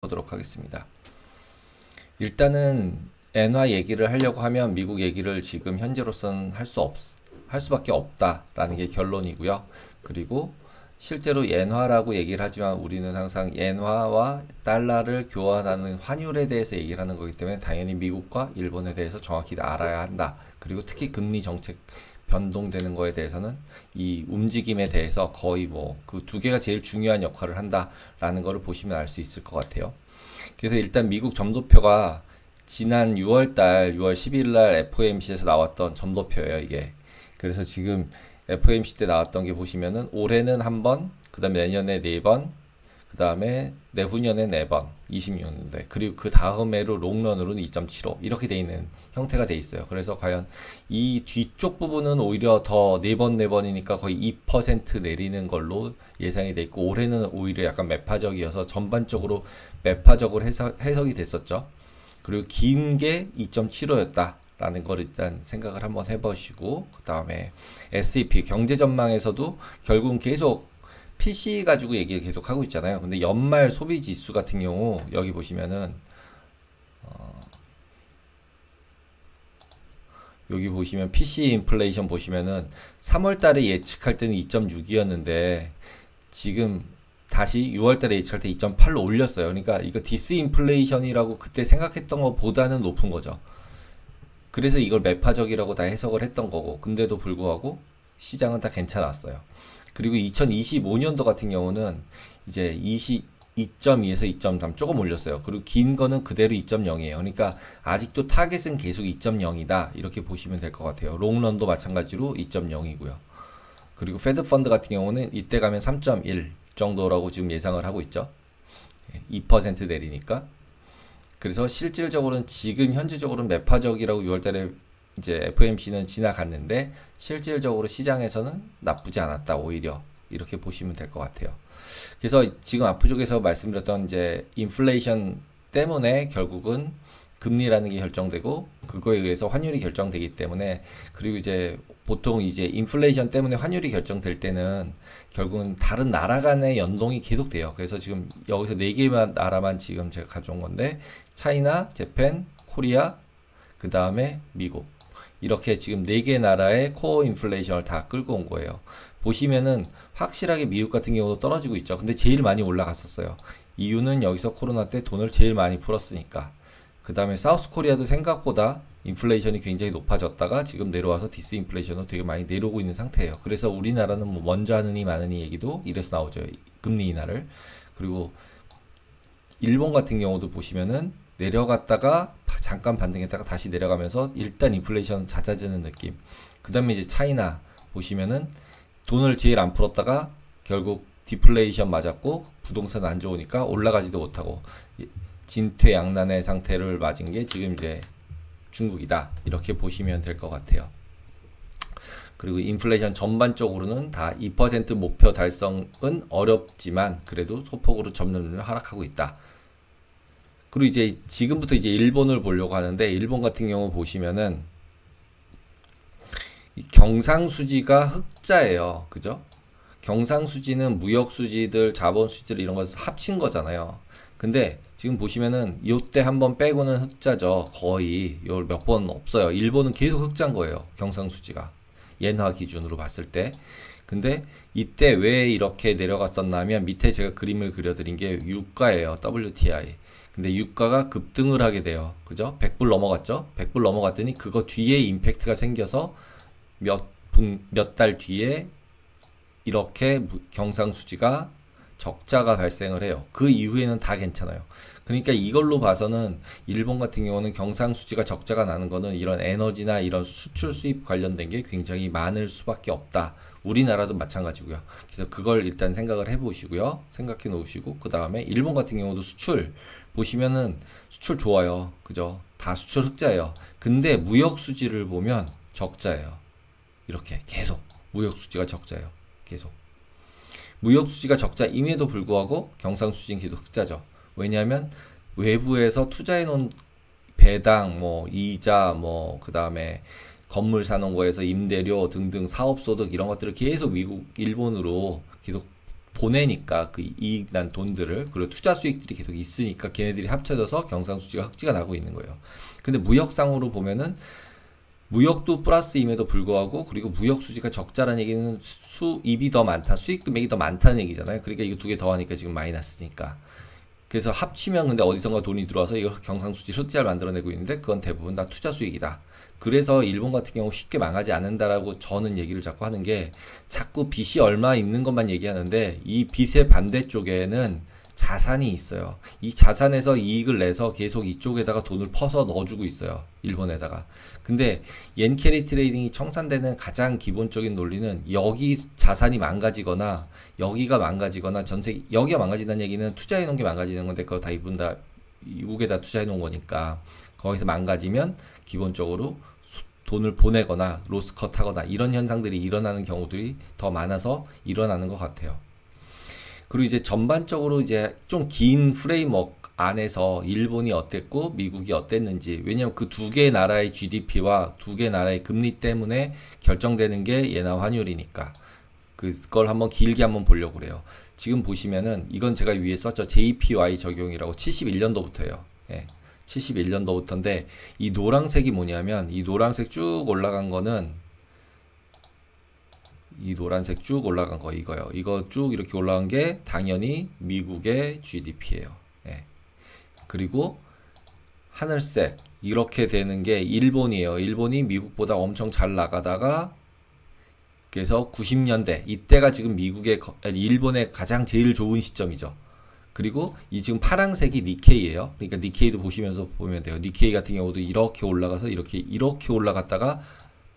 보도록 하겠습니다. 일단은 엔화 얘기를 하려고 하면 미국 얘기를 지금 현재로서는 할 수밖에 없다라는 게 결론이고요. 그리고 실제로 엔화라고 얘기를 하지만 우리는 항상 엔화와 달러를 교환하는 환율에 대해서 얘기를 하는 거기 때문에 당연히 미국과 일본에 대해서 정확히 알아야 한다. 그리고 특히 금리 정책 변동되는 거에 대해서는 이 움직임에 대해서 거의 뭐 그 두 개가 제일 중요한 역할을 한다라는 거를 보시면 알 수 있을 것 같아요. 그래서 일단 미국 점도표가 지난 6월 10일 날 FOMC에서 나왔던 점도표예요, 이게. 그래서 지금 FOMC 때 나왔던 게 보시면은 올해는 한 번, 그 다음에 내년에 4번, 그 다음에 내후년에 4번, 26년도에. 그리고 그 다음 해로 롱런으로는 2.75 이렇게 돼 있는 형태가 돼 있어요. 그래서 과연 이 뒤쪽 부분은 오히려 더 4번이니까 거의 2% 내리는 걸로 예상이 돼 있고, 올해는 오히려 약간 매파적이어서 전반적으로 매파적으로 해석이 됐었죠. 그리고 긴 게 2.75였다. 라는 걸 일단 생각을 한번 해보시고, 그 다음에 S&P 경제 전망에서도 결국은 계속 PC 가지고 얘기를 계속 하고 있잖아요. 근데 연말 소비 지수 같은 경우 여기 보시면은 여기 보시면 PC 인플레이션 보시면은 3월 달에 예측할 때는 2.6이었는데 지금 다시 6월 달에 예측할 때 2.8로 올렸어요. 그러니까 이거 디스인플레이션이라고 그때 생각했던 것보다는 높은 거죠. 그래서 이걸 매파적이라고 다 해석을 했던 거고, 근데도 불구하고 시장은 다 괜찮았어요. 그리고 2025년도 같은 경우는 이제 2.2에서 2.3 조금 올렸어요. 그리고 긴 거는 그대로 2.0이에요. 그러니까 아직도 타겟은 계속 2.0이다. 이렇게 보시면 될 것 같아요. 롱런도 마찬가지로 2.0이고요. 그리고 페드 펀드 같은 경우는 이때 가면 3.1 정도라고 지금 예상을 하고 있죠. 2% 내리니까. 그래서 실질적으로는 지금 현재적으로는 매파적이라고 6월달에 이제 FOMC는 지나갔는데 실질적으로 시장에서는 나쁘지 않았다, 오히려 이렇게 보시면 될 것 같아요. 그래서 지금 앞쪽에서 말씀드렸던 이제 인플레이션 때문에 결국은 금리라는 게 결정되고 그거에 의해서 환율이 결정되기 때문에, 그리고 이제 보통 이제 인플레이션 때문에 환율이 결정될 때는 결국은 다른 나라 간의 연동이 계속돼요. 그래서 지금 여기서 4개만 나라만 지금 제가 가져온 건데, 차이나, 재팬, 코리아, 그 다음에 미국, 이렇게 지금 4개 나라의 코어 인플레이션을 다 끌고 온 거예요. 보시면은 확실하게 미국 같은 경우도 떨어지고 있죠. 근데 제일 많이 올라갔었어요. 이유는 여기서 코로나 때 돈을 제일 많이 풀었으니까. 그 다음에 사우스 코리아도 생각보다 인플레이션이 굉장히 높아졌다가 지금 내려와서 디스인플레이션도 되게 많이 내려오고 있는 상태예요. 그래서 우리나라는 뭐 먼저 하느니 마느니 얘기도 이래서 나오죠. 금리 인하를. 그리고 일본 같은 경우도 보시면은 내려갔다가 잠깐 반등했다가 다시 내려가면서 일단 인플레이션 잦아지는 느낌. 그 다음에 이제 차이나 보시면은 돈을 제일 안 풀었다가 결국 디플레이션 맞았고 부동산 안 좋으니까 올라가지도 못하고 진퇴양난의 상태를 맞은 게 지금 이제 중국이다, 이렇게 보시면 될 것 같아요. 그리고 인플레이션 전반적으로는 다 2% 목표 달성은 어렵지만 그래도 소폭으로 점점 하락하고 있다. 그리고 이제 지금부터 이제 일본을 보려고 하는데, 일본 같은 경우 보시면은 이 경상수지가 흑자예요. 그죠? 경상수지는 무역수지들, 자본수지들 이런 거 합친 거잖아요. 근데 지금 보시면은 요때 한번 빼고는 흑자죠. 거의 요 몇 번 없어요. 일본은 계속 흑자인 거예요, 경상수지가. 엔화 기준으로 봤을 때. 근데 이때 왜 이렇게 내려갔었냐면 밑에 제가 그림을 그려드린 게 유가예요. WTI. 근데 유가가 급등을 하게 돼요. 그죠? 100불 넘어갔죠? 100불 넘어갔더니 그거 뒤에 임팩트가 생겨서 몇 달 뒤에 이렇게 경상수지가 적자가 발생을 해요. 그 이후에는 다 괜찮아요. 그러니까 이걸로 봐서는 일본 같은 경우는 경상수지가 적자가 나는 거는 이런 에너지나 이런 수출 수입 관련된 게 굉장히 많을 수밖에 없다. 우리나라도 마찬가지고요. 그래서 그걸 일단 생각을 해보시고요. 생각해 놓으시고, 그 다음에 일본 같은 경우도 수출 보시면은 수출 좋아요. 그죠? 다 수출 흑자예요. 근데 무역 수지를 보면 적자예요. 이렇게 계속 무역 수지가 적자예요. 계속. 무역 수지가 적자임에도 불구하고 경상수지는 계속 흑자죠. 왜냐하면 외부에서 투자해 놓은 배당, 뭐 이자, 뭐 그 다음에 건물 사놓은 거에서 임대료 등등 사업소득 이런 것들을 계속 미국, 일본으로 계속 보내니까 그 이익 난 돈들을, 그리고 투자 수익들이 계속 있으니까 걔네들이 합쳐져서 경상수지가 흑지가 나고 있는 거예요. 근데 무역상으로 보면은 무역도 플러스임에도 불구하고, 그리고 무역 수지가 적자라는 얘기는 수입이 더 많다, 수익 금액이 더 많다는 얘기잖아요. 그러니까 이거 두 개 더하니까 지금 마이너스니까. 그래서 합치면 근데 어디선가 돈이 들어와서 이거 경상수지 흑자를 만들어내고 있는데 그건 대부분 다 투자 수익이다. 그래서 일본 같은 경우 쉽게 망하지 않는다라고 저는 얘기를 자꾸 하는 게, 자꾸 빚이 얼마 있는 것만 얘기하는데 이 빚의 반대쪽에는 자산이 있어요. 이 자산에서 이익을 내서 계속 이쪽에다가 돈을 퍼서 넣어주고 있어요. 일본에다가. 근데 옌 캐리 트레이딩이 청산되는 가장 기본적인 논리는, 여기 자산이 망가지거나 여기가 망가지거나 전세, 여기가 망가진다는 얘기는 투자해 놓은 게 망가지는 건데 그거 다 이분 다 미국에다 투자해 놓은 거니까, 거기서 망가지면 기본적으로 돈을 보내거나 로스컷 하거나 이런 현상들이 일어나는 경우들이 더 많아서 일어나는 것 같아요. 그리고 이제 전반적으로 이제 좀 긴 프레임워크 안에서 일본이 어땠고 미국이 어땠는지, 왜냐면 그 두 개 나라의 GDP와 두 개 나라의 금리 때문에 결정되는 게 예나 환율이니까 그걸 한번 길게 한번 보려고 그래요. 지금 보시면은 이건 제가 위에 썼죠. JPY 적용이라고 71년도부터예요. 예. 71년도부터인데 이 노란색이 뭐냐면, 이 노란색 쭉 올라간 거는, 이 노란색 쭉 올라간 거 이거요. 이거 쭉 이렇게 올라간 게 당연히 미국의 GDP예요. 예. 그리고 하늘색 이렇게 되는 게 일본이에요. 일본이 미국보다 엄청 잘 나가다가, 그래서 90년대 이때가 지금 일본의 가장 제일 좋은 시점이죠. 그리고 이 지금 파란색이 니케이예요. 그러니까 니케이도 보시면서 보면 돼요. 니케이 같은 경우도 이렇게 올라가서 이렇게 올라갔다가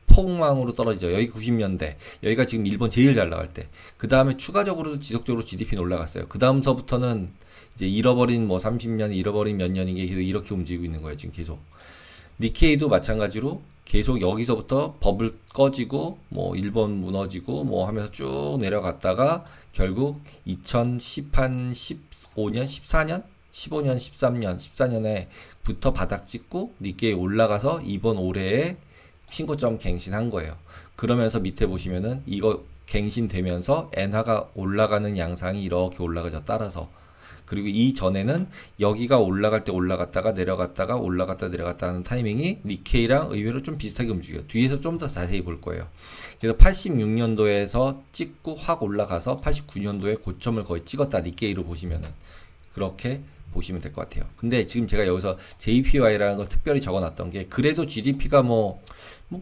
폭망으로 떨어지죠. 여기 90년대. 여기가 지금 일본 제일 잘 나갈 때. 그 다음에 추가적으로도 지속적으로 GDP는 올라갔어요. 그 다음서부터는 이제 잃어버린 뭐 30년, 잃어버린 몇 년인 게 계속 이렇게 움직이고 있는 거예요. 지금 계속. 니케이도 마찬가지로 계속 여기서부터 버블 꺼지고 뭐 일본 무너지고 뭐 하면서 쭉 내려갔다가 결국 2010한 15년, 14년, 15년, 13년, 14년에 부터 바닥 찍고 니케이 올라가서 이번 올해에 신고점 갱신한 거예요. 그러면서 밑에 보시면은 이거 갱신되면서 엔화가 올라가는 양상이 이렇게 올라가죠. 따라서. 그리고 이 전에는 여기가 올라갈 때 올라갔다가 내려갔다가 올라갔다 내려갔다 하는 타이밍이 니케이랑 의외로 좀 비슷하게 움직여요. 뒤에서 좀 더 자세히 볼 거예요. 그래서 86년도에서 찍고 확 올라가서 89년도에 고점을 거의 찍었다. 니케이로 보시면은. 그렇게 보시면 될 것 같아요. 근데 지금 제가 여기서 JPY라는 걸 특별히 적어놨던 게, 그래도 GDP가 뭐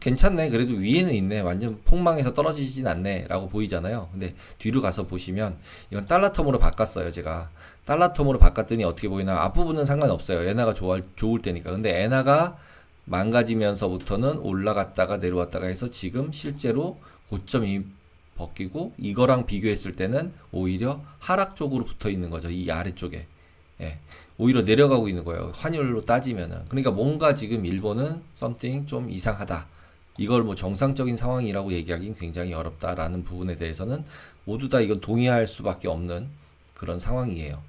괜찮네, 그래도 위에는 있네, 완전 폭망해서 떨어지진 않네 라고 보이잖아요. 근데 뒤로 가서 보시면 이건 달러텀으로 바꿨어요. 제가 달러텀으로 바꿨더니 어떻게 보이나, 앞부분은 상관없어요. 엔화가 좋을 때니까. 근데 엔화가 망가지면서부터는 올라갔다가 내려왔다가 해서 지금 실제로 고점이 벗기고, 이거랑 비교했을 때는 오히려 하락 쪽으로 붙어 있는 거죠. 이 아래쪽에. 예, 오히려 내려가고 있는 거예요. 환율로 따지면은. 그러니까 뭔가 지금 일본은 something 좀 이상하다. 이걸 뭐 정상적인 상황이라고 얘기하기는 굉장히 어렵다라는 부분에 대해서는 모두 다 이건 동의할 수밖에 없는 그런 상황이에요.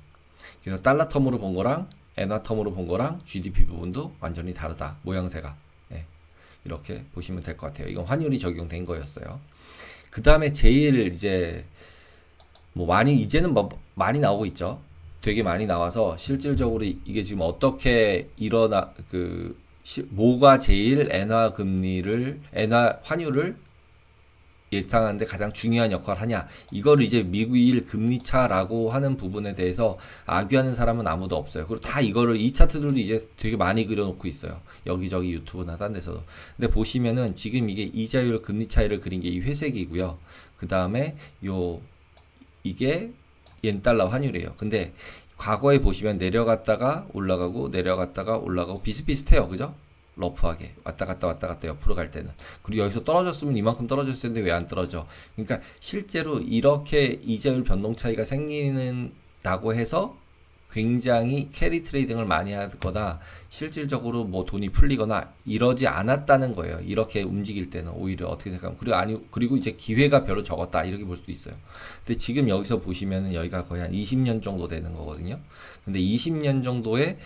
그래서 달러 텀으로 본 거랑 엔화 텀으로 본 거랑 GDP 부분도 완전히 다르다. 모양새가. 예, 이렇게 보시면 될 것 같아요. 이건 환율이 적용된 거였어요. 그 다음에 제일 이제 뭐 이제는 뭐 많이 나오고 있죠. 되게 많이 나와서 실질적으로 이게 지금 어떻게 뭐가 제일 엔화 환율을 예상하는데 가장 중요한 역할을 하냐. 이거를 이제 미국일 금리차라고 하는 부분에 대해서 아귀하는 사람은 아무도 없어요. 그리고 다 이거를, 이 차트들도 이제 되게 많이 그려놓고 있어요. 여기저기 유튜브나 딴 데서도. 근데 보시면은 지금 이게 이자율 금리 차이를 그린 게 이 회색이고요. 그 다음에 이게 옌달러 환율이에요. 근데 과거에 보시면 내려갔다가 올라가고 내려갔다가 올라가고 비슷비슷해요. 그죠? 러프하게 왔다 갔다 옆으로 갈 때는. 그리고 여기서 떨어졌으면 이만큼 떨어졌을 텐데 왜 안 떨어져? 그러니까 실제로 이렇게 이자율 변동 차이가 생기는다고 해서 굉장히 캐리 트레이딩을 많이 하거나 실질적으로 뭐 돈이 풀리거나 이러지 않았다는 거예요. 이렇게 움직일 때는 오히려 어떻게 생각하면. 그리고 이제 기회가 별로 적었다. 이렇게 볼 수도 있어요. 근데 지금 여기서 보시면은 여기가 거의 한 20년 정도 되는 거거든요. 근데 20년 정도의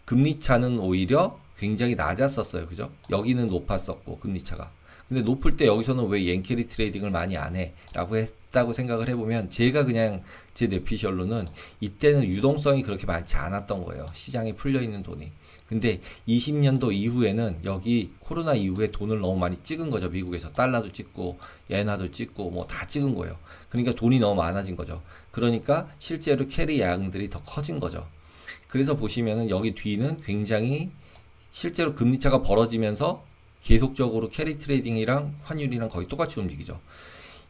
금리 차는 오히려 굉장히 낮았었어요. 그죠? 여기는 높았었고, 금리 차가. 근데 높을 때 여기서는 왜 엔캐리 트레이딩을 많이 안 해? 라고 했다고 생각을 해보면 제가 그냥 제 뇌피셜로는 이때는 유동성이 그렇게 많지 않았던 거예요. 시장에 풀려있는 돈이. 근데 20년도 이후에는 여기 코로나 이후에 돈을 너무 많이 찍은 거죠. 미국에서 달러도 찍고 엔화도 찍고 뭐 다 찍은 거예요. 그러니까 돈이 너무 많아진 거죠. 그러니까 실제로 캐리 양들이 더 커진 거죠. 그래서 보시면은 여기 뒤는 굉장히 실제로 금리차가 벌어지면서 계속적으로 캐리 트레이딩이랑 환율이랑 거의 똑같이 움직이죠.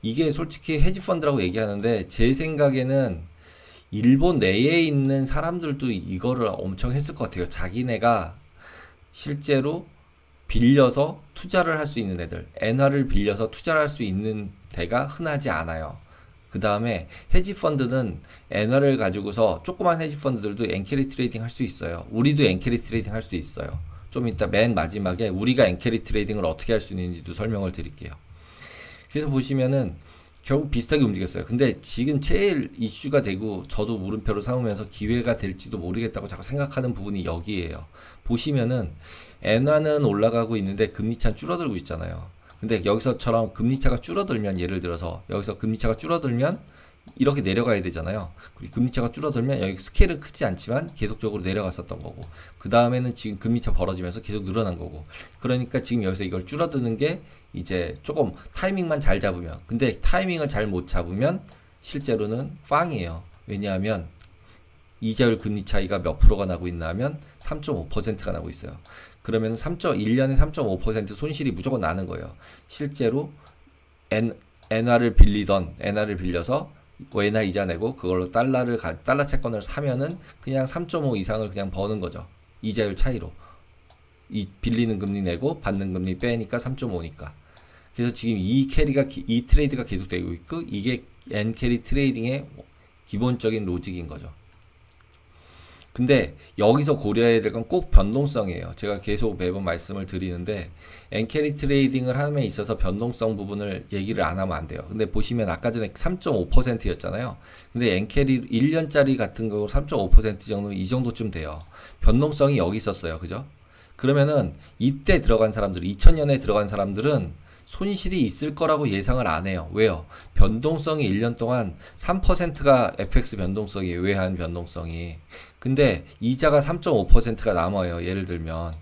이게 솔직히 헤지펀드라고 얘기하는데 제 생각에는 일본 내에 있는 사람들도 이거를 엄청 했을 것 같아요. 자기네가 실제로 빌려서 투자를 할 수 있는 애들, 엔화를 빌려서 투자를 할 수 있는 데가 흔하지 않아요. 그 다음에 헤지펀드는 엔화를 가지고서 조그만 헤지펀드들도 엔캐리 트레이딩 할 수 있어요. 우리도 엔캐리 트레이딩 할 수 있어요. 좀 이따 맨 마지막에 우리가 엔캐리 트레이딩을 어떻게 할 수 있는지도 설명을 드릴게요. 그래서 보시면은 결국 비슷하게 움직였어요. 근데 지금 제일 이슈가 되고 저도 물음표로 삼으면서 기회가 될지도 모르겠다고 자꾸 생각하는 부분이 여기에요. 보시면은 엔화는 올라가고 있는데 금리차는 줄어들고 있잖아요. 근데 여기서처럼 금리차가 줄어들면 예를 들어서 여기서 금리차가 줄어들면 이렇게 내려가야 되잖아요. 그리고 금리차가 줄어들면 여기 스케일은 크지 않지만 계속적으로 내려갔었던 거고 그 다음에는 지금 금리차 벌어지면서 계속 늘어난 거고 그러니까 지금 여기서 이걸 줄어드는 게 이제 조금 타이밍만 잘 잡으면 근데 타이밍을 잘 못 잡으면 실제로는 빵이에요. 왜냐하면 이자율 금리 차이가 몇 프로가 나고 있나 하면 3.5%가 나고 있어요. 그러면 1년에 3.5% 손실이 무조건 나는 거예요. 실제로 엔화를 빌려서 엔화 이자 내고 그걸로 달러 채권을 사면은 그냥 3.5 이상을 그냥 버는 거죠. 이자율 차이로. 이 빌리는 금리 내고 받는 금리 빼니까 3.5니까. 그래서 지금 이 트레이드가 계속되고 있고 이게 엔캐리 트레이딩의 기본적인 로직인 거죠. 근데 여기서 고려해야 될 건 꼭 변동성이에요. 제가 계속 매번 말씀을 드리는데 엔캐리 트레이딩을 함에 있어서 변동성 부분을 얘기를 안 하면 안 돼요. 근데 보시면 아까 전에 3.5%였잖아요. 근데 엔캐리 1년짜리 같은 경우 3.5% 정도 이 정도쯤 돼요. 변동성이 여기 있었어요. 그죠? 그러면은 이때 들어간 사람들, 2000년에 들어간 사람들은 손실이 있을 거라고 예상을 안 해요. 왜요? 변동성이 1년 동안 3%가 FX 변동성이에요. 외환 변동성이. 근데 이자가 3.5%가 남아요. 예를 들면.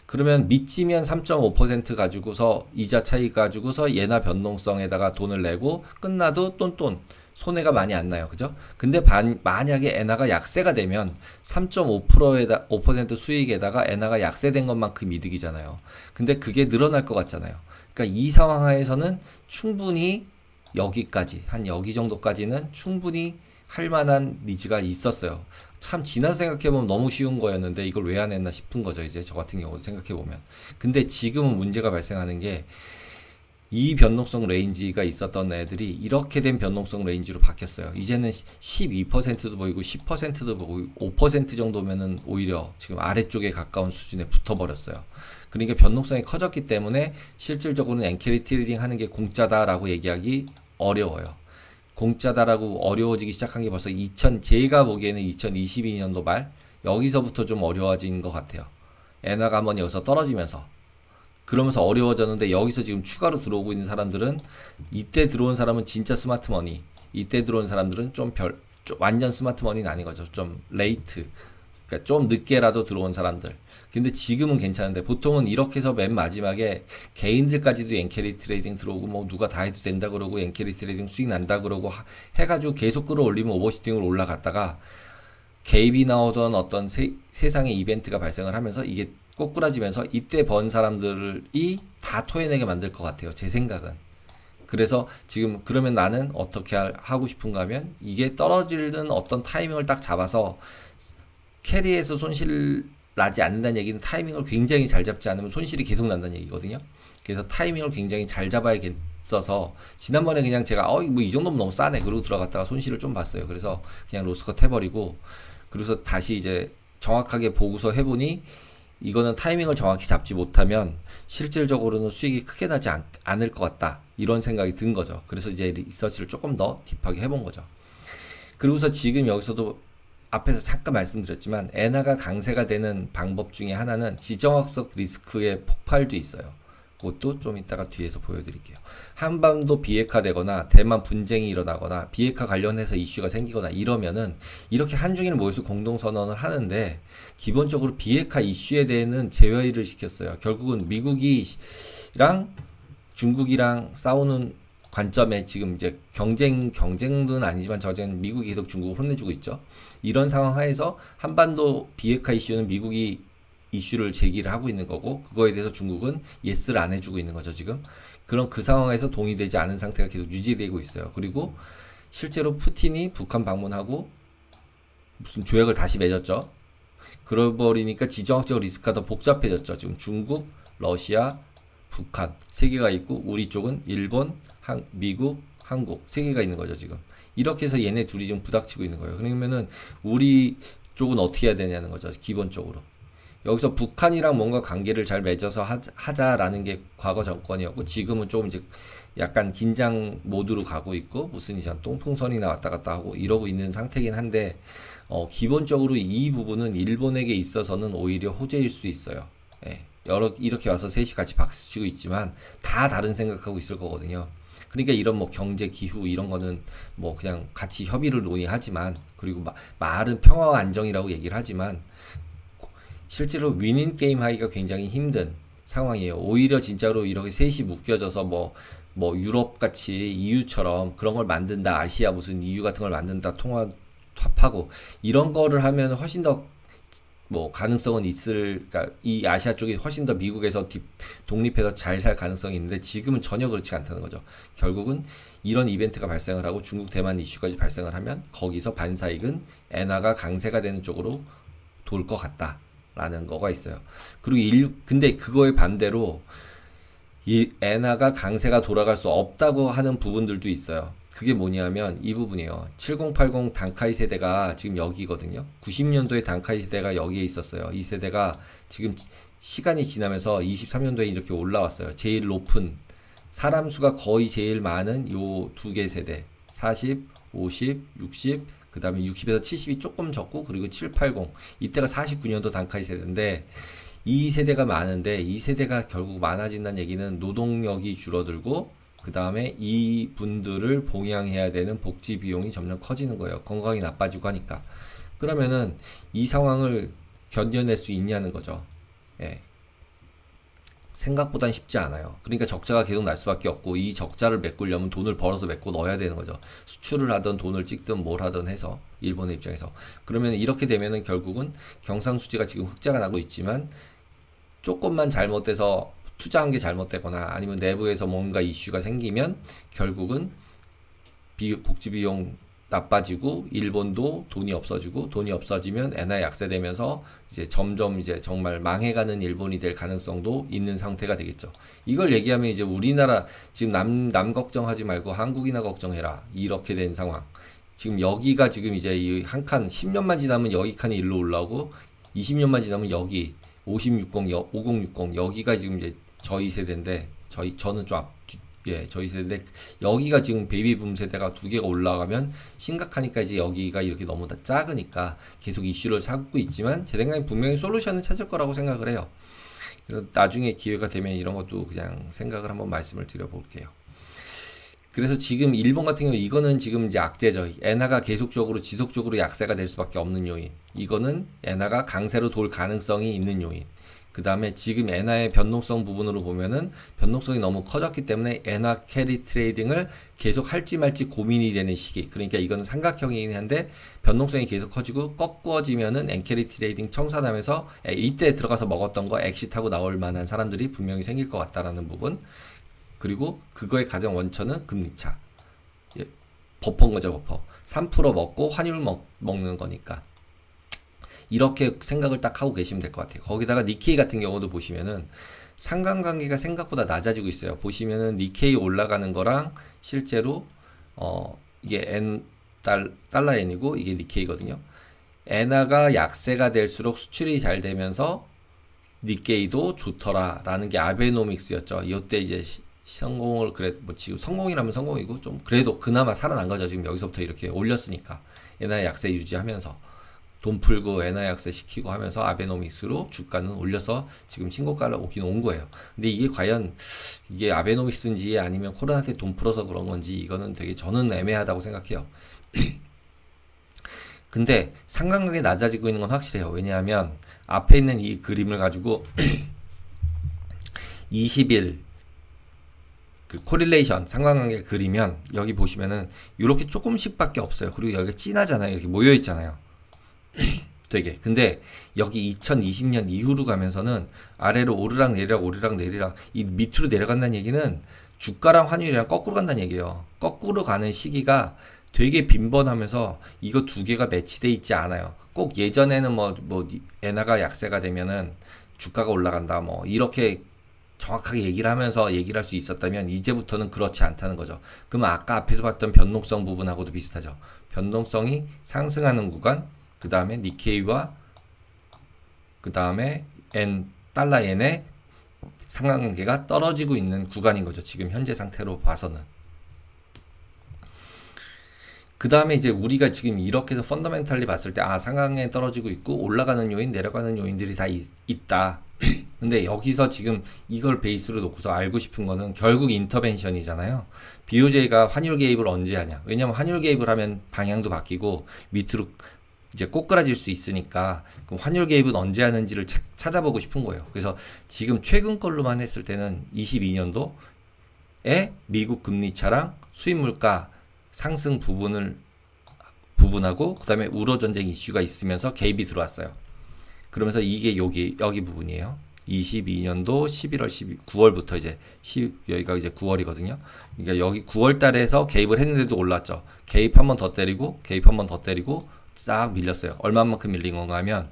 그러면 밑지면 3.5% 가지고서 이자 차이 가지고서 엔화 변동성에다가 돈을 내고 끝나도 똔똔 손해가 많이 안 나요. 그죠? 근데 만약에 엔화가 약세가 되면 3.5% 수익에다가 엔화가 약세된 것만큼 이득이잖아요. 근데 그게 늘어날 것 같잖아요. 그러니까 이 상황 하에서는 충분히 여기까지 한 여기 정도까지는 충분히 할 만한 니즈가 있었어요. 참 지난 생각해보면 너무 쉬운 거였는데 이걸 왜 안 했나 싶은 거죠. 이제 저 같은 경우도 생각해보면. 근데 지금은 문제가 발생하는 게 이 변동성 레인지가 있었던 애들이 이렇게 된 변동성 레인지로 바뀌었어요. 이제는 12%도 보이고 10%도 보이고 5% 정도면은 오히려 지금 아래쪽에 가까운 수준에 붙어버렸어요. 그러니까 변동성이 커졌기 때문에 실질적으로는 엔캐리 트레이딩 하는 게 공짜다라고 얘기하기 어려워요. 공짜다라고 어려워지기 시작한 게 벌써 제가 보기에는 2022년도 말 여기서부터 좀 어려워진 것 같아요. 엔화가 한번 여기서 떨어지면서 그러면서 어려워졌는데 여기서 지금 추가로 들어오고 있는 사람들은 이때 들어온 사람은 진짜 스마트머니 이때 들어온 사람들은 좀 완전 스마트머니는 아닌 거죠. 좀 레이트 그러니까 좀 늦게라도 들어온 사람들 근데 지금은 괜찮은데 보통은 이렇게 해서 맨 마지막에 개인들까지도 엔캐리 트레이딩 들어오고 뭐 누가 다 해도 된다 그러고 엔캐리 트레이딩 수익 난다 그러고 해가지고 계속 끌어올리면 오버슈팅으로 올라갔다가 개입이 나오던 어떤 세상의 이벤트가 발생을 하면서 이게 꼬꾸라지면서 이때 번 사람들이 다 토해내게 만들 것 같아요. 제 생각은. 그래서 지금 그러면 나는 어떻게 하고 싶은가 하면 이게 떨어지는 어떤 타이밍을 딱 잡아서 캐리에서 손실 나지 않는다는 얘기는 타이밍을 굉장히 잘 잡지 않으면 손실이 계속 난다는 얘기거든요. 그래서 타이밍을 굉장히 잘 잡아야겠어서 지난번에 그냥 제가 뭐 이 정도면 너무 싸네 그러고 들어갔다가 손실을 좀 봤어요. 그래서 그냥 로스컷 해버리고 그래서 다시 이제 정확하게 보고서 해보니 이거는 타이밍을 정확히 잡지 못하면 실질적으로는 수익이 크게 나지 않을 것 같다 이런 생각이 든 거죠. 그래서 이제 리서치를 조금 더 딥하게 해본 거죠. 그리고서 지금 여기서도 앞에서 잠깐 말씀드렸지만 엔화가 강세가 되는 방법 중에 하나는 지정학적 리스크의 폭발도 있어요. 그것도 좀 이따가 뒤에서 보여드릴게요. 한반도 비핵화되거나 대만 분쟁이 일어나거나 비핵화 관련해서 이슈가 생기거나 이러면은 이렇게 한중일 모여서 공동선언을 하는데 기본적으로 비핵화 이슈에 대해서는 제외를 시켰어요. 결국은 미국이랑 중국이랑 싸우는 관점에 지금 이제 경쟁은 아니지만 저는 미국이 계속 중국을 혼내주고 있죠. 이런 상황 하에서 한반도 비핵화 이슈는 미국이 이슈를 제기를 하고 있는 거고 그거에 대해서 중국은 예스를 안 해주고 있는 거죠 지금. 그런 그 상황에서 동의되지 않은 상태가 계속 유지되고 있어요. 그리고 실제로 푸틴이 북한 방문하고 무슨 조약을 다시 맺었죠. 그러버리니까 지정학적 리스크가 더 복잡해졌죠. 지금 중국, 러시아, 북한 세 개가 있고 우리 쪽은 일본, 미국, 한국 세 개가 있는 거죠 지금. 이렇게 해서 얘네 둘이 지금 부닥치고 있는 거예요. 그러면은 우리 쪽은 어떻게 해야 되냐는 거죠 기본적으로. 여기서 북한이랑 뭔가 관계를 잘 맺어서 하자라는 게 과거 정권이었고 지금은 조금 이제 약간 긴장 모드로 가고 있고 무슨 이제 똥풍선이나 왔다 갔다 하고 이러고 있는 상태긴 한데 기본적으로 이 부분은 일본에게 있어서는 오히려 호재일 수 있어요. 예. 이렇게 와서 셋이 같이 박수 치고 있지만 다 다른 생각하고 있을 거거든요. 그러니까 이런 뭐 경제 기후 이런 거는 뭐 그냥 같이 협의를 논의하지만 그리고 말은 평화와 안정이라고 얘기를 하지만 실제로 위닝 게임 하기가 굉장히 힘든 상황이에요. 오히려 진짜로 이렇게 셋이 묶여져서 뭐 유럽 같이 EU처럼 그런 걸 만든다. 아시아 무슨 EU 같은 걸 만든다. 통합하고 이런 거를 하면 훨씬 더 뭐 가능성은 그러니까 이 아시아 쪽이 훨씬 더 미국에서 독립해서 잘 살 가능성이 있는데 지금은 전혀 그렇지 않다는 거죠. 결국은 이런 이벤트가 발생을 하고 중국 대만 이슈까지 발생을 하면 거기서 반사익은 엔화가 강세가 되는 쪽으로 돌 것 같다. 라는 거가 있어요. 그리고 근데 그거에 반대로 이 엔화가 강세가 돌아갈 수 없다고 하는 부분들도 있어요. 그게 뭐냐면 이 부분이에요. 7080 단카이 세대가 지금 여기거든요. 90년도에 단카이 세대가 여기에 있었어요. 이 세대가 지금 시간이 지나면서 23년도에 이렇게 올라왔어요. 제일 높은 사람 수가 거의 제일 많은 요 두 개 세대 40, 50, 60 그 다음에 60에서 70이 조금 적고 그리고 780 이때가 49년도 단카이 세대인데 이 세대가 많은데 이 세대가 결국 많아진다는 얘기는 노동력이 줄어들고 그 다음에 이 분들을 봉양해야 되는 복지 비용이 점점 커지는 거예요. 건강이 나빠지고 하니까. 그러면은 이 상황을 견뎌낼 수 있냐는 거죠. 예. 생각보단 쉽지 않아요. 그러니까 적자가 계속 날 수밖에 없고 이 적자를 메꾸려면 돈을 벌어서 메꿔 넣어야 되는 거죠. 수출을 하든 돈을 찍든 뭘 하든 해서 일본의 입장에서. 그러면 이렇게 되면은 결국은 경상수지가 지금 흑자가 나고 있지만 조금만 잘못돼서 투자한 게 잘못되거나 아니면 내부에서 뭔가 이슈가 생기면 결국은 복지 비용 나빠지고 일본도 돈이 없어지고 돈이 없어지면 엔화 약세되면서 이제 점점 이제 정말 망해가는 일본이 될 가능성도 있는 상태가 되겠죠. 이걸 얘기하면 이제 우리나라 지금 남 걱정하지 말고 한국이나 걱정해라 이렇게 된 상황. 지금 여기가 지금 이제 이 한 칸 10년만 지나면 여기 칸이 일로 올라오고 20년만 지나면 여기 5060 여기가 지금 이제 저희 세대인데 저는 좀 저희 세대인데 여기가 지금 베이비붐 세대가 두 개가 올라가면 심각하니까 이제 여기가 이렇게 너무 다 작으니까 계속 이슈를 삼고 있지만 제 생각엔 분명히 솔루션을 찾을 거라고 생각을 해요. 그래서 나중에 기회가 되면 이런 것도 그냥 생각을 한번 말씀을 드려볼게요. 그래서 지금 일본 같은 경우 이거는 지금 이제 악재죠. 엔화가 계속적으로 지속적으로 약세가 될 수밖에 없는 요인. 이거는 엔화가 강세로 돌 가능성이 있는 요인. 그 다음에 지금 엔화의 변동성 부분으로 보면은 변동성이 너무 커졌기 때문에 엔화 캐리 트레이딩을 계속 할지 말지 고민이 되는 시기. 그러니까 이거는 삼각형이긴 한데 변동성이 계속 커지고 꺾어지면은 엔캐리 트레이딩 청산하면서 이때 들어가서 먹었던 거 엑시트하고 나올 만한 사람들이 분명히 생길 것 같다라는 부분. 그리고 그거의 가장 원천은 금리차. 버퍼인 거죠, 버퍼. 3% 먹고 환율 먹는 거니까. 이렇게 생각을 딱 하고 계시면 될 것 같아요. 거기다가 니케이 같은 경우도 보시면은 상관관계가 생각보다 낮아지고 있어요. 보시면은 니케이 올라가는 거랑 실제로 이게 달러 엔이고 이게 니케이거든요. 엔화가 약세가 될수록 수출이 잘 되면서 니케이도 좋더라라는 게 아베노믹스였죠. 이때 이제 성공을 뭐 지금 성공이라면 성공이고 좀 그래도 그나마 살아난 거죠. 지금 여기서부터 이렇게 올렸으니까 엔화 약세 유지하면서 돈 풀고 엔화 약세 시키고 하면서 아베노믹스로 주가는 올려서 지금 신고가를 오긴 온 거예요. 근데 이게 과연 이게 아베노믹스인지 아니면 코로나 때 돈 풀어서 그런 건지 이거는 되게 저는 애매하다고 생각해요. 근데 상관관계 낮아지고 있는 건 확실해요. 왜냐하면 앞에 있는 이 그림을 가지고 20일 그 코릴레이션 상관관계 그리면 여기 보시면은 이렇게 조금씩밖에 없어요. 그리고 여기가 진하잖아요. 이렇게 모여 있잖아요. 되게. 근데 여기 2020년 이후로 가면서는 아래로 오르락 내리락 오르락 내리락 이 밑으로 내려간다는 얘기는 주가랑 환율이랑 거꾸로 간다는 얘기예요. 거꾸로 가는 시기가 되게 빈번하면서 이거 두 개가 매치돼 있지 않아요. 꼭 예전에는 뭐 엔화가 약세가 되면은 주가가 올라간다 뭐 이렇게 정확하게 얘기를 하면서 얘기를 할 수 있었다면 이제부터는 그렇지 않다는 거죠. 그러면 아까 앞에서 봤던 변동성 부분하고도 비슷하죠. 변동성이 상승하는 구간, 그 다음에 니케이와 그 다음에 달러 엔의 상관관계가 떨어지고 있는 구간인 거죠. 지금 현재 상태로 봐서는. 그 다음에 이제 우리가 지금 이렇게 해서 펀더멘탈리 봤을 때 상관관계 떨어지고 있고 올라가는 요인 내려가는 요인들이 다 있다. 근데 여기서 지금 이걸 베이스로 놓고서 알고 싶은 거는 결국 인터벤션이잖아요. BOJ가 환율 개입을 언제 하냐. 왜냐면 환율 개입을 하면 방향도 바뀌고 밑으로 이제 꼬꾸라질 수 있으니까 그럼 환율 개입은 언제 하는지를 찾아보고 싶은 거예요. 그래서 지금 최근 걸로만 했을 때는 22년도에 미국 금리 차랑 수입 물가 상승 부분하고 그 다음에 우로 전쟁 이슈가 있으면서 개입이 들어왔어요. 그러면서 이게 여기 부분이에요. 22년도 11월 9월부터 이제 여기가 이제 9월이거든요. 그러니까 여기 9월 달에서 개입을 했는데도 올랐죠. 개입 한 번 더 때리고 개입 한 번 더 때리고 싹 밀렸어요. 얼마만큼 밀린 건가 하면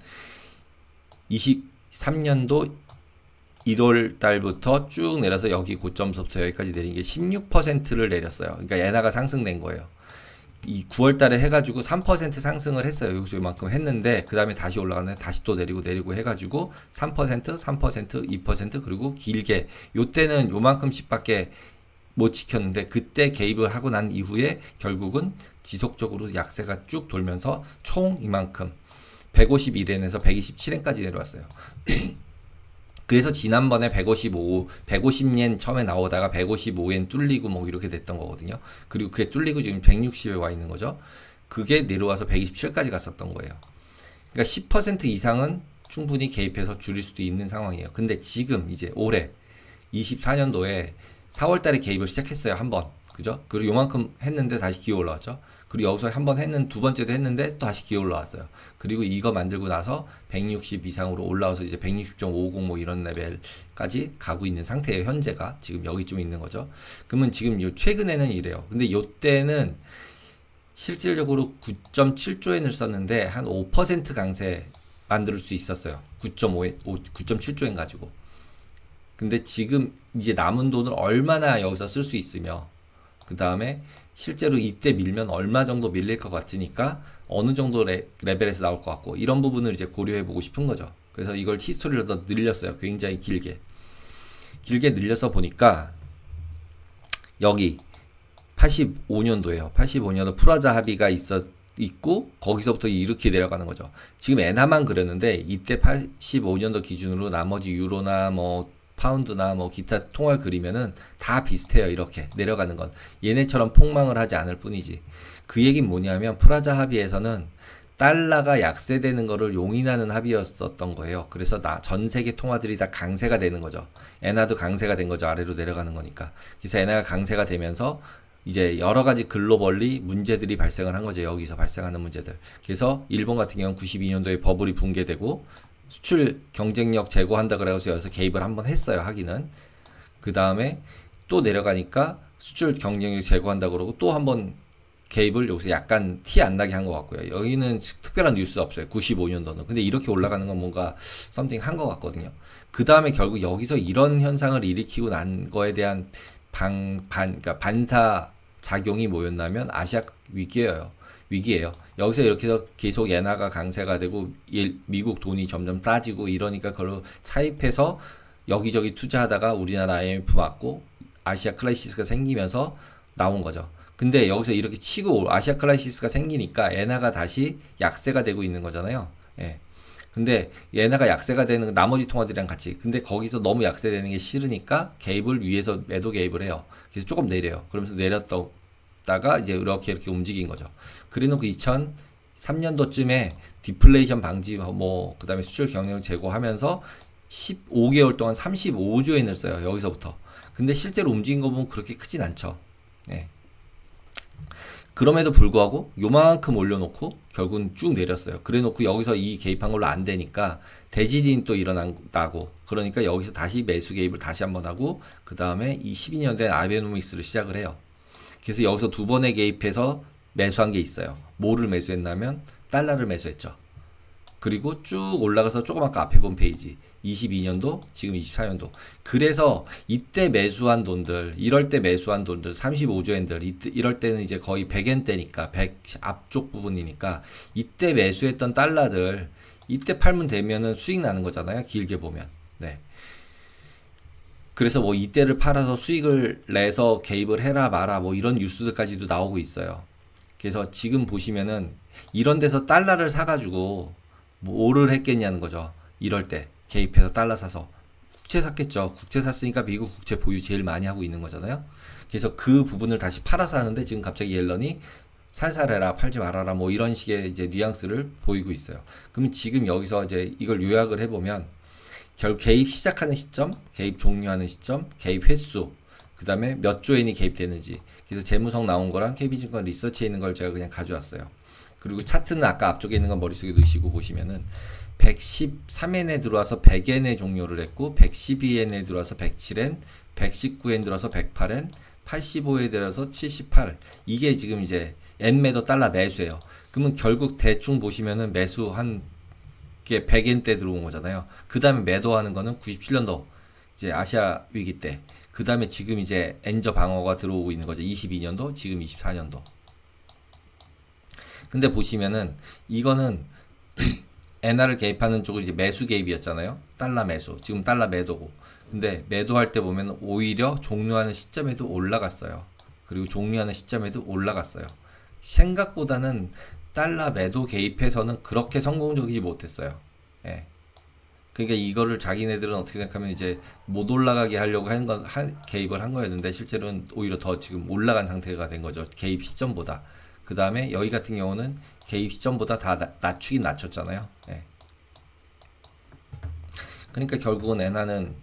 23년도 1월 달부터 쭉 내려서 여기 고점서부터 여기까지 내린 게 16%를 내렸어요. 그러니까 엔화가 상승된 거예요. 이 9월 달에 해가지고 3% 상승을 했어요. 여기서 요만큼 했는데 그 다음에 다시 올라갔는데 다시 또 내리고 해가지고 3%, 2% 그리고 길게 요때는 요만큼씩밖에 못 지켰는데 그때 개입을 하고 난 이후에 결국은 지속적으로 약세가 쭉 돌면서 총 이만큼 151엔에서 127엔까지 내려왔어요. 그래서 지난번에 150yen 처음에 나오다가 155엔 뚫리고 뭐 이렇게 됐던 거거든요. 그리고 그게 뚫리고 지금 160에 와 있는 거죠. 그게 내려와서 127까지 갔었던 거예요. 그러니까 10% 이상은 충분히 개입해서 줄일 수도 있는 상황이에요. 근데 지금 이제 올해 24년도에 4월 달에 개입을 시작했어요. 한번. 그죠? 그리고 요만큼 했는데 다시 기어 올라왔죠. 그리고 여기서 한번 했는 두 번째도 했는데 또 다시 기어 올라왔어요. 그리고 이거 만들고 나서 160 이상으로 올라와서 이제 160.50 뭐 이런 레벨까지 가고 있는 상태예요. 현재가 지금 여기쯤 있는 거죠. 그러면 지금 요 최근에는 이래요. 근데 요때는 실질적으로 9.7조엔을 썼는데 한 5% 강세 만들 수 있었어요. 9.7조엔 가지고. 근데 지금 이제 남은 돈을 얼마나 여기서 쓸 수 있으며 그 다음에 실제로 이때 밀면 얼마 정도 밀릴 것 같으니까 어느 정도 레벨에서 나올 것 같고 이런 부분을 이제 고려해 보고 싶은 거죠. 그래서 이걸 히스토리를 더 늘렸어요. 굉장히 길게 늘려서 보니까 여기 85년도에요. 85년도 프라자 합의가 있고 거기서부터 이렇게 내려가는 거죠. 지금 엔화만 그렸는데 이때 85년도 기준으로 나머지 유로나 뭐 파운드나 뭐 기타 통화를 그리면은 다 비슷해요. 이렇게 내려가는 건 얘네처럼 폭망을 하지 않을 뿐이지. 그 얘기는 뭐냐면 프라자 합의에서는 달러가 약세되는 거를 용인하는 합의였었던 거예요. 그래서 전 세계 통화들이 다 강세가 되는 거죠. 엔화도 강세가 된 거죠. 아래로 내려가는 거니까. 그래서 엔화가 강세가 되면서 이제 여러 가지 글로벌리 문제들이 발생을 한 거죠. 여기서 발생하는 문제들. 그래서 일본 같은 경우는 92년도에 버블이 붕괴되고 수출 경쟁력 제고한다 그래서 여기서 개입을 한번 했어요. 하기는. 그 다음에 또 내려가니까 수출 경쟁력 제고한다 그러고 또 한번 개입을 여기서 약간 티 안 나게 한 것 같고요. 여기는 특별한 뉴스 없어요. 95년도는. 근데 이렇게 올라가는 건 뭔가 썸띵 한 것 같거든요. 그 다음에 결국 여기서 이런 현상을 일으키고 난 거에 대한 그러니까 반사 작용이 뭐였냐면 아시아 위기예요. 여기서 이렇게 해서 계속 엔화가 강세가 되고 미국 돈이 점점 따지고 이러니까 그걸로 차입해서 여기저기 투자하다가 우리나라 IMF 맞고 아시아 크라이시스가 생기면서 나온 거죠. 근데 여기서 이렇게 치고 아시아 크라이시스가 생기니까 엔화가 다시 약세가 되고 있는 거잖아요. 예. 근데 엔화가 약세가 되는 나머지 통화들이랑 같이. 근데 거기서 너무 약세되는 게 싫으니까 개입을 위에서 매도 개입을 해요. 그래서 조금 내려요. 그러면서 내렸다가 이제 이렇게 움직인 거죠. 그래놓고 2003년도쯤에 디플레이션 방지 그다음에 수출 경쟁 제고하면서 15개월 동안 35조 엔을 써요. 여기서부터. 근데 실제로 움직인 거 보면 그렇게 크진 않죠. 네. 그럼에도 불구하고 요만큼 올려놓고 결국은 쭉 내렸어요. 그래놓고 여기서 이 개입한 걸로 안 되니까 대지진이 또 일어나고, 그러니까 여기서 다시 매수 개입을 다시 한번 하고, 그 다음에 이 12년 된 아베노믹스를 시작을 해요. 그래서 여기서 두 번의 개입해서 매수한 게 있어요. 뭐를 매수했냐면 달러를 매수했죠. 그리고 쭉 올라가서 조금 아까 앞에 본 페이지 22년도 지금 24년도, 그래서 이때 매수한 돈들, 이럴 때 매수한 돈들 35조 엔들, 이럴 때는 이제 거의 100엔대니까 100 앞쪽 부분이니까 이때 매수했던 달러들 이때 팔면 되면은 수익 나는 거잖아요, 길게 보면. 네. 그래서 뭐 이때를 팔아서 수익을 내서 개입을 해라 마라 뭐 이런 뉴스들까지도 나오고 있어요. 그래서 지금 보시면은 이런 데서 달러를 사가지고 뭐를 했겠냐는 거죠. 이럴 때 개입해서 달러 사서 국채 샀겠죠. 국채 샀으니까 미국 국채 보유 제일 많이 하고 있는 거잖아요. 그래서 그 부분을 다시 팔아서 하는데 지금 갑자기 옐런이 살살해라 팔지 말아라 뭐 이런 식의 이제 뉘앙스를 보이고 있어요. 그럼 지금 여기서 이제 이걸 요약을 해보면 결국 개입 시작하는 시점, 개입 종료하는 시점, 개입 횟수, 그 다음에 몇 조엔이 개입되는지. 그래서 재무성 나온 거랑 KB증권 리서치에 있는 걸 제가 그냥 가져왔어요. 그리고 차트는 아까 앞쪽에 있는 건 머릿속에 넣으시고 보시면은 113엔에 들어와서 100엔에 종료를 했고, 112엔에 들어와서 107엔, 119엔 들어서 108엔, 85에 들어서 78. 이게 지금 이제 엔매도 달러 매수예요. 그러면 결국 대충 보시면은 매수한 게 100엔대 들어온 거잖아요. 그 다음에 매도하는 거는 97년도 이제 아시아 위기 때. 그 다음에 지금 이제 엔저 방어가 들어오고 있는 거죠. 22년도, 지금 24년도. 근데 보시면은 이거는 엔화를 개입하는 쪽은 이제 매수 개입이었잖아요. 달러 매수. 지금 달러 매도고. 근데 매도할 때 보면 오히려 종료하는 시점에도 올라갔어요. 그리고 종료하는 시점에도 올라갔어요. 생각보다는 달러 매도 개입해서는 그렇게 성공적이지 못했어요. 예. 그러니까 이거를 자기네들은 어떻게 생각하면 이제 못 올라가게 하려고 개입을 한 거였는데 실제로는 오히려 더 지금 올라간 상태가 된 거죠. 개입 시점보다. 그 다음에 여기 같은 경우는 개입 시점보다 다 낮추긴 낮췄잖아요. 예. 그러니까 결국은 엔화는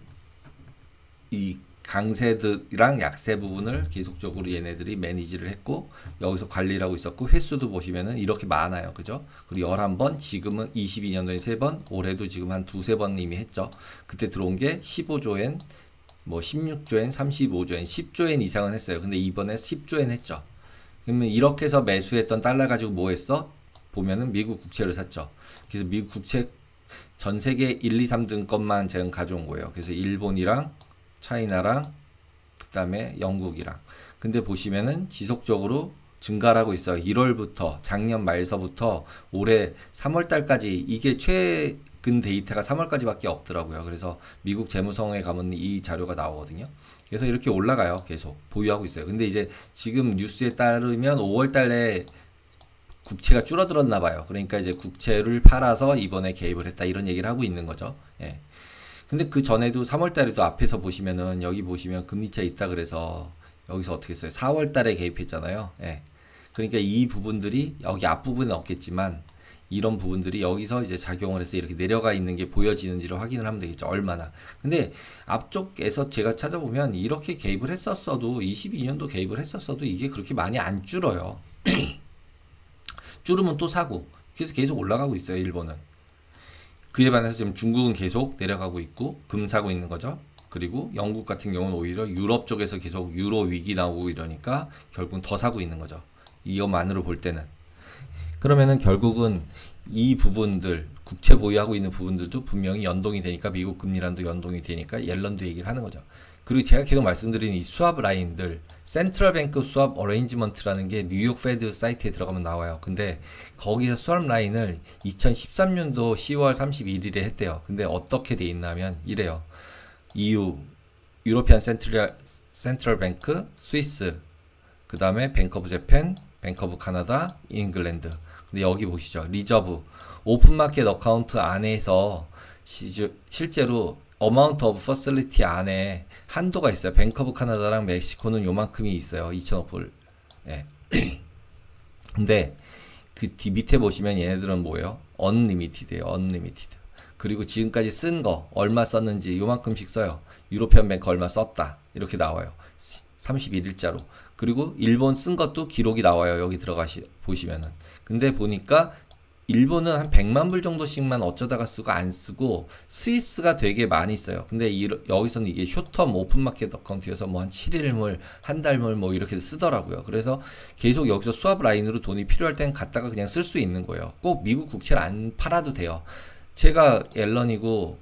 이 강세들이랑 약세 부분을 계속적으로 얘네들이 매니지를 했고, 여기서 관리를 하고 있었고, 횟수도 보시면은 이렇게 많아요. 그죠? 그리고 11번, 지금은 22년도에 3번, 올해도 지금 한 2-3번 이미 했죠. 그때 들어온 게 15조엔, 뭐 16조엔, 35조엔, 10조엔 이상은 했어요. 근데 이번에 10조엔 했죠. 그러면 이렇게 해서 매수했던 달러 가지고 뭐 했어? 보면은 미국 국채를 샀죠. 그래서 미국 국채 전 세계 1, 2, 3등 것만 제가 가져온 거예요. 그래서 일본이랑 차이나랑 그 다음에 영국이랑. 근데 보시면은 지속적으로 증가를 하고 있어요. 1월부터 작년 말서부터 올해 3월달까지. 이게 최근 데이터가 3월까지밖에 없더라고요. 그래서 미국 재무성에 가면 이 자료가 나오거든요. 그래서 이렇게 올라가요. 계속 보유하고 있어요. 근데 이제 지금 뉴스에 따르면 5월달에 국채가 줄어들었나 봐요. 그러니까 이제 국채를 팔아서 이번에 개입을 했다 이런 얘기를 하고 있는 거죠. 예. 근데 그 전에도 3월달에도 앞에서 보시면은 여기 보시면 금리차 있다 그래서 여기서 어떻게 했어요? 4월달에 개입했잖아요. 예. 그러니까 이 부분들이 여기 앞부분은 없겠지만 이런 부분들이 여기서 이제 작용을 해서 이렇게 내려가 있는 게 보여지는지를 확인을 하면 되겠죠. 얼마나. 근데 앞쪽에서 제가 찾아보면 이렇게 개입을 했었어도 22년도 개입을 했었어도 이게 그렇게 많이 안 줄어요. 줄으면 또 사고. 그래서 계속 올라가고 있어요. 일본은. 그에 반해서 지금 중국은 계속 내려가고 있고 금 사고 있는 거죠. 그리고 영국 같은 경우는 오히려 유럽 쪽에서 계속 유로 위기 나오고 이러니까 결국은 더 사고 있는 거죠. 이것만으로 볼 때는. 그러면은 결국은 이 부분들, 국채 보유하고 있는 부분들도 분명히 연동이 되니까 미국 금리란도 연동이 되니까 옐런도 얘기를 하는 거죠. 그리고 제가 계속 말씀드린 이 수압 라인들, 센트럴 뱅크 수압 어레인지먼트라는 게 뉴욕 페드 사이트에 들어가면 나와요. 근데 거기서 수압 라인을 2013년도 10월 31일에 했대요. 근데 어떻게 돼 있냐면 이래요. EU, 유로피안 센트럴 뱅크, 스위스, 그 다음에 뱅크 오브 재팬, 뱅크 오브 카나다, 잉글랜드. 근데 여기 보시죠. 리저브 오픈마켓 어카운트 안에서 실제로 어마운트 오브 퍼실리티 안에 한도가 있어요. 뱅크 오브 카나다랑 멕시코는 요만큼이 있어요. 2,000억 불. 예. 근데 그 뒤 밑에 보시면 얘네들은 뭐예요? 언리미티드예요. 언리미티드. 그리고 지금까지 쓴 거 얼마 썼는지 요만큼씩 써요. 유로피안 뱅크 얼마 썼다. 이렇게 나와요. 31일자로. 그리고 일본 쓴 것도 기록이 나와요. 여기 보시면은. 근데 보니까 일본은 한 100만 불 정도씩만 어쩌다가 쓰고 안 쓰고 스위스가 되게 많이 써요. 근데 여기서는 이게 쇼텀 오픈마켓 어카운트여서 뭐 한 7일물, 한 달물 뭐 이렇게 쓰더라고요. 그래서 계속 여기서 수합 라인으로 돈이 필요할 땐 갖다가 그냥 쓸 수 있는 거예요. 꼭 미국 국채를 안 팔아도 돼요. 제가 앨런이고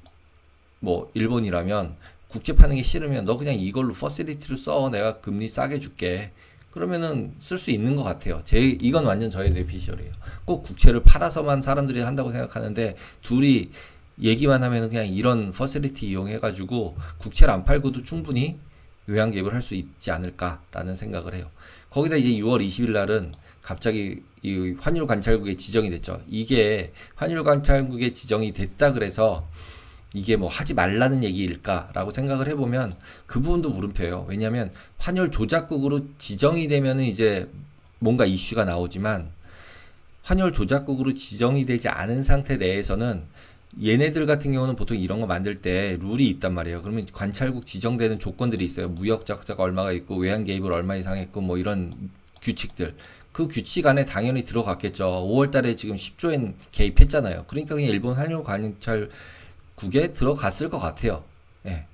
뭐 일본이라면 국채 파는 게 싫으면 너 그냥 이걸로 퍼실리티로 써. 내가 금리 싸게 줄게. 그러면은 쓸 수 있는 것 같아요. 이건 완전 저의 뇌피셜이에요. 꼭 국채를 팔아서만 사람들이 한다고 생각하는데 둘이 얘기만 하면은 그냥 이런 퍼실리티 이용해가지고 국채를 안 팔고도 충분히 외환 개입을 할 수 있지 않을까라는 생각을 해요. 거기다 이제 6월 20일 날은 갑자기 이 환율 관찰국에 지정이 됐죠. 이게 환율 관찰국에 지정이 됐다 그래서 이게 뭐 하지 말라는 얘기일까라고 생각을 해보면 그 부분도 물음표예요. 왜냐하면 환율 조작국으로 지정이 되면은 이제 뭔가 이슈가 나오지만 환율 조작국으로 지정이 되지 않은 상태 내에서는 얘네들 같은 경우는 보통 이런 거 만들 때 룰이 있단 말이에요. 그러면 관찰국 지정되는 조건들이 있어요. 무역 적자가 얼마가 있고 외환 개입을 얼마 이상 했고 뭐 이런 규칙들. 그 규칙 안에 당연히 들어갔겠죠. 5월 달에 지금 10조엔 개입했잖아요. 그러니까 그냥 일본 환율 관찰국에 들어갔을 것 같아요. 예.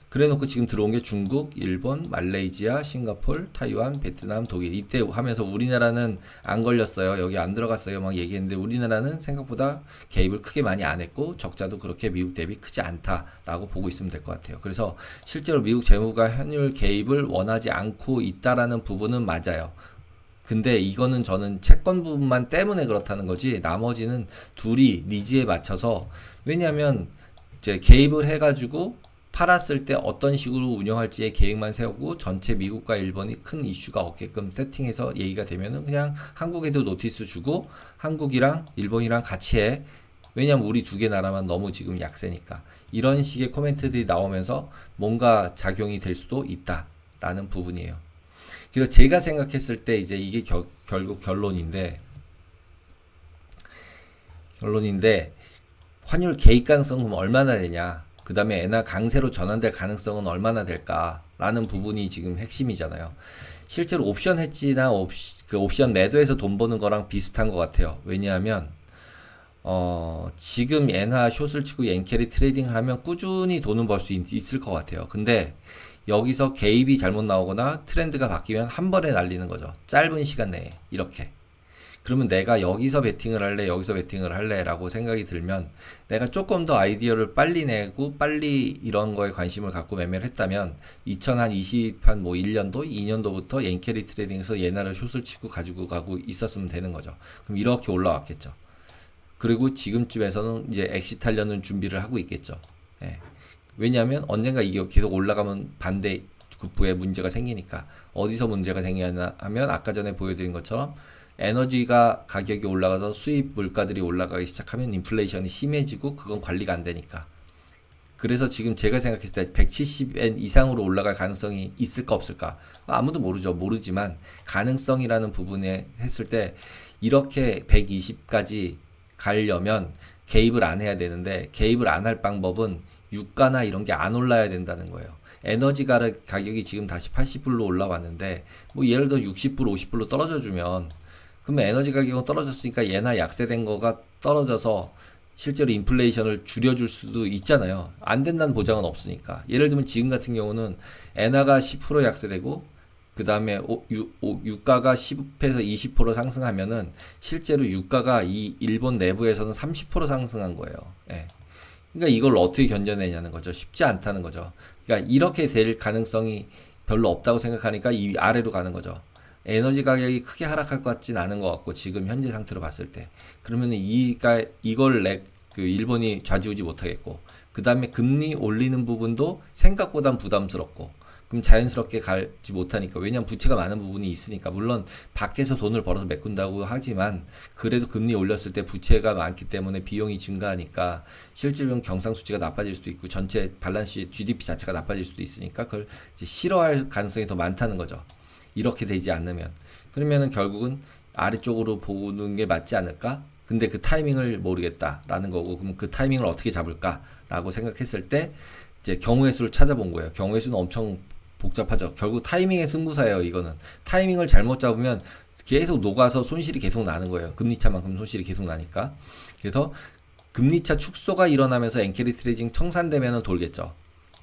그래 놓고 지금 들어온 게 중국, 일본, 말레이시아, 싱가폴, 타이완, 베트남, 독일. 이때 하면서 우리나라는 안 걸렸어요. 여기 안 들어갔어요. 막 얘기했는데 우리나라는 생각보다 개입을 크게 많이 안 했고 적자도 그렇게 미국 대비 크지 않다라고 보고 있으면 될 것 같아요. 그래서 실제로 미국 재무가 환율 개입을 원하지 않고 있다라는 부분은 맞아요. 근데 이거는 저는 채권 부분만 때문에 그렇다는 거지 나머지는 둘이 니즈에 맞춰서 왜냐하면 이제 개입을 해가지고 팔았을 때 어떤 식으로 운영할지의 계획만 세우고 전체 미국과 일본이 큰 이슈가 없게끔 세팅해서 얘기가 되면은 그냥 한국에도 노티스 주고 한국이랑 일본이랑 같이 해. 왜냐면 우리 두 개 나라만 너무 지금 약세니까. 이런 식의 코멘트들이 나오면서 뭔가 작용이 될 수도 있다라는 부분이에요. 그래서 제가 생각했을 때 이제 이게 결국 결론인데 환율 개입 가능성은 얼마나 되냐. 그 다음에 엔화 강세로 전환될 가능성은 얼마나 될까라는 부분이 지금 핵심이잖아요. 실제로 옵션 해지나 옵션 매도해서 돈 버는 거랑 비슷한 것 같아요. 왜냐하면 지금 엔화 숏을 치고 엔캐리 트레이딩을 하면 꾸준히 돈은 벌 수 있을 것 같아요. 근데 여기서 개입이 잘못 나오거나 트렌드가 바뀌면 한 번에 날리는 거죠. 짧은 시간 내에 이렇게. 그러면 내가 여기서 베팅을 할래 여기서 베팅을 할래 라고 생각이 들면 내가 조금 더 아이디어를 빨리 내고 빨리 이런 거에 관심을 갖고 매매를 했다면 2020한 뭐 1년도 2년도부터 엔캐리 트레이딩에서 얘나를 숏을 치고 가지고 가고 있었으면 되는 거죠. 그럼 이렇게 올라왔겠죠. 그리고 지금쯤에서는 이제 엑시트하려는 준비를 하고 있겠죠. 예. 왜냐하면 언젠가 이게 계속 올라가면 반대 구프에 문제가 생기니까. 어디서 문제가 생기냐 하면 아까 전에 보여드린 것처럼 에너지가 가격이 올라가서 수입 물가들이 올라가기 시작하면 인플레이션이 심해지고 그건 관리가 안 되니까. 그래서 지금 제가 생각했을 때 170엔 이상으로 올라갈 가능성이 있을까 없을까 아무도 모르죠. 모르지만 가능성이라는 부분에 했을 때 이렇게 120까지 가려면 개입을 안 해야 되는데 개입을 안 할 방법은 유가나 이런 게 안 올라야 된다는 거예요. 에너지 가격이 지금 다시 80불로 올라왔는데 뭐 예를 들어 60불 50불로 떨어져 주면 그러면 에너지 가격은 떨어졌으니까 얘나 약세된 거가 떨어져서 실제로 인플레이션을 줄여줄 수도 있잖아요. 안 된다는 보장은 없으니까. 예를 들면 지금 같은 경우는 엔화가 10% 약세되고 그 다음에 유가가 10에서 20% 상승하면은 실제로 유가가 이 일본 내부에서는 30% 상승한 거예요. 예. 그러니까 이걸 어떻게 견뎌내냐는 거죠. 쉽지 않다는 거죠. 그러니까 이렇게 될 가능성이 별로 없다고 생각하니까 이 아래로 가는 거죠. 에너지 가격이 크게 하락할 것 같진 않은 것 같고 지금 현재 상태로 봤을 때 그러면은 이걸 일본이 좌지우지 못하겠고 그 다음에 금리 올리는 부분도 생각보단 부담스럽고 그럼 자연스럽게 가지 못하니까. 왜냐면 부채가 많은 부분이 있으니까. 물론 밖에서 돈을 벌어서 메꾼다고 하지만 그래도 금리 올렸을 때 부채가 많기 때문에 비용이 증가하니까 실질적인 경상수지가 나빠질 수도 있고 전체 밸런스 GDP 자체가 나빠질 수도 있으니까 그걸 이제 싫어할 가능성이 더 많다는 거죠. 이렇게 되지 않으면. 그러면은 결국은 아래쪽으로 보는 게 맞지 않을까? 근데 그 타이밍을 모르겠다라는 거고, 그럼 그 타이밍을 어떻게 잡을까라고 생각했을 때 이제 경우의 수를 찾아본 거예요. 경우의 수는 엄청 복잡하죠. 결국 타이밍의 승부사예요. 이거는 타이밍을 잘못 잡으면 계속 녹아서 손실이 계속 나는 거예요. 금리차만큼 손실이 계속 나니까. 그래서 금리차 축소가 일어나면서 엔캐리 트레이딩 청산되면은 돌겠죠.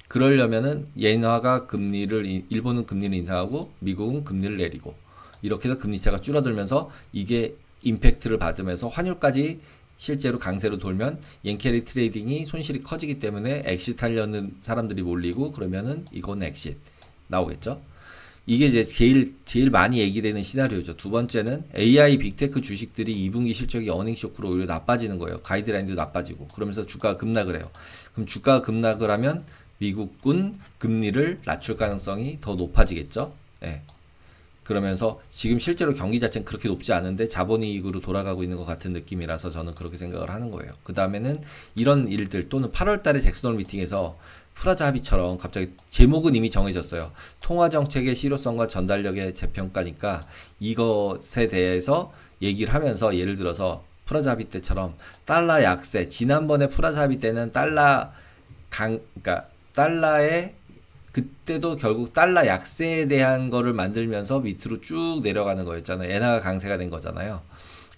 그러려면은 엔화가 금리를, 일본은 금리를 인상하고 미국은 금리를 내리고 이렇게 해서 금리차가 줄어들면서 이게 임팩트를 받으면서 환율까지 실제로 강세로 돌면 엔캐리 트레이딩이 손실이 커지기 때문에 엑시트 하려는 사람들이 몰리고 그러면은 이건 엑시트 나오겠죠. 이게 이제 제일 많이 얘기되는 시나리오죠. 두 번째는 AI 빅테크 주식들이 2분기 실적이 어닝 쇼크로 오히려 나빠지는 거예요. 가이드라인도 나빠지고 그러면서 주가가 급락을 해요. 그럼 주가가 급락을 하면 미국은 금리를 낮출 가능성이 더 높아지겠죠. 예. 그러면서 지금 실제로 경기 자체는 그렇게 높지 않은데 자본이익으로 돌아가고 있는 것 같은 느낌이라서 저는 그렇게 생각을 하는 거예요. 그 다음에는 이런 일들 또는 8월 달에 잭슨홀 미팅에서 프라자 합의처럼 갑자기 제목은 이미 정해졌어요. 통화정책의 실효성과 전달력의 재평가니까 이것에 대해서 얘기를 하면서 예를 들어서 프라자 합의 때처럼 달러 약세, 지난번에 프라자 합의 때는 그러니까 달러의 그때도 결국 달러 약세에 대한 거를 만들면서 밑으로 쭉 내려가는 거였잖아요. 엔화가 강세가 된 거잖아요.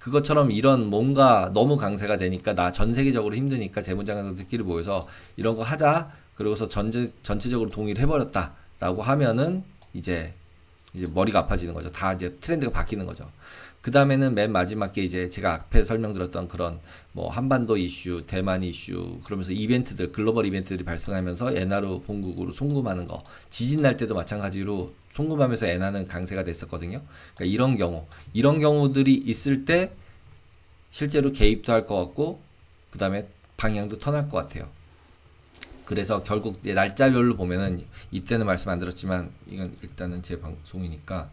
그것처럼 이런 뭔가 너무 강세가 되니까 나 전 세계적으로 힘드니까 재무장관들끼리 모여서 이런 거 하자. 그러고서 전체적으로 동의를 해버렸다라고 하면은 이제 머리가 아파지는 거죠. 다 이제 트렌드가 바뀌는 거죠. 그 다음에는 맨 마지막에 이제 제가 앞에 설명드렸던 그런 뭐 한반도 이슈, 대만 이슈, 그러면서 이벤트들, 글로벌 이벤트들이 발생하면서 엔화로 본국으로 송금하는 거. 지진 날 때도 마찬가지로 송금하면서 엔화는 강세가 됐었거든요. 그러니까 이런 경우들이 있을 때 실제로 개입도 할 것 같고, 그 다음에 방향도 턴할 것 같아요. 그래서 결국 날짜별로 보면은 이때는 말씀 안 드렸지만 이건 일단은 제 방송이니까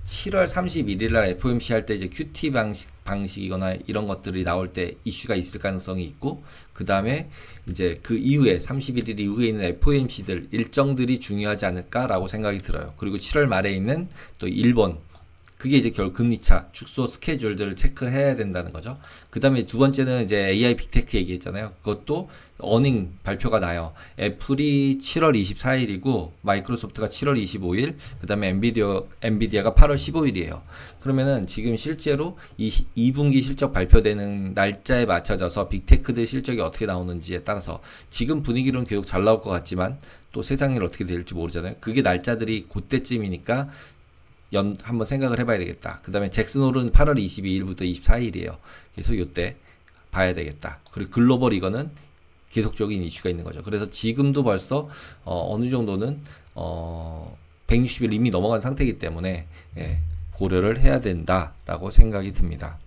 7월 31일 날 FOMC 할 때 이제 QT 방식이거나 이런 것들이 나올 때 이슈가 있을 가능성이 있고, 그 다음에 이제 그 이후에 31일 이후에 있는 FOMC들 일정들이 중요하지 않을까라고 생각이 들어요. 그리고 7월 말에 있는 또 일본, 그게 이제 결국 금리차 축소 스케줄들을 체크를 해야 된다는 거죠. 그 다음에 두 번째는 이제 AI 빅테크 얘기했잖아요. 그것도 어닝 발표가 나요. 애플이 7월 24일이고 마이크로소프트가 7월 25일, 그 다음에 엔비디아가 8월 15일이에요. 그러면은 지금 실제로 2분기 실적 발표되는 날짜에 맞춰져서 빅테크들 실적이 어떻게 나오는지에 따라서 지금 분위기로는 계속 잘 나올 것 같지만 또 세상이 어떻게 될지 모르잖아요. 그게 날짜들이 그때쯤이니까 한번 생각을 해봐야 되겠다. 그 다음에 잭슨홀은 8월 22일부터 24일이에요. 그래서 요때 봐야 되겠다. 그리고 글로벌 이거는 계속적인 이슈가 있는 거죠. 그래서 지금도 벌써 어느 정도는 160일 이미 넘어간 상태이기 때문에 고려를 해야 된다라고 생각이 듭니다.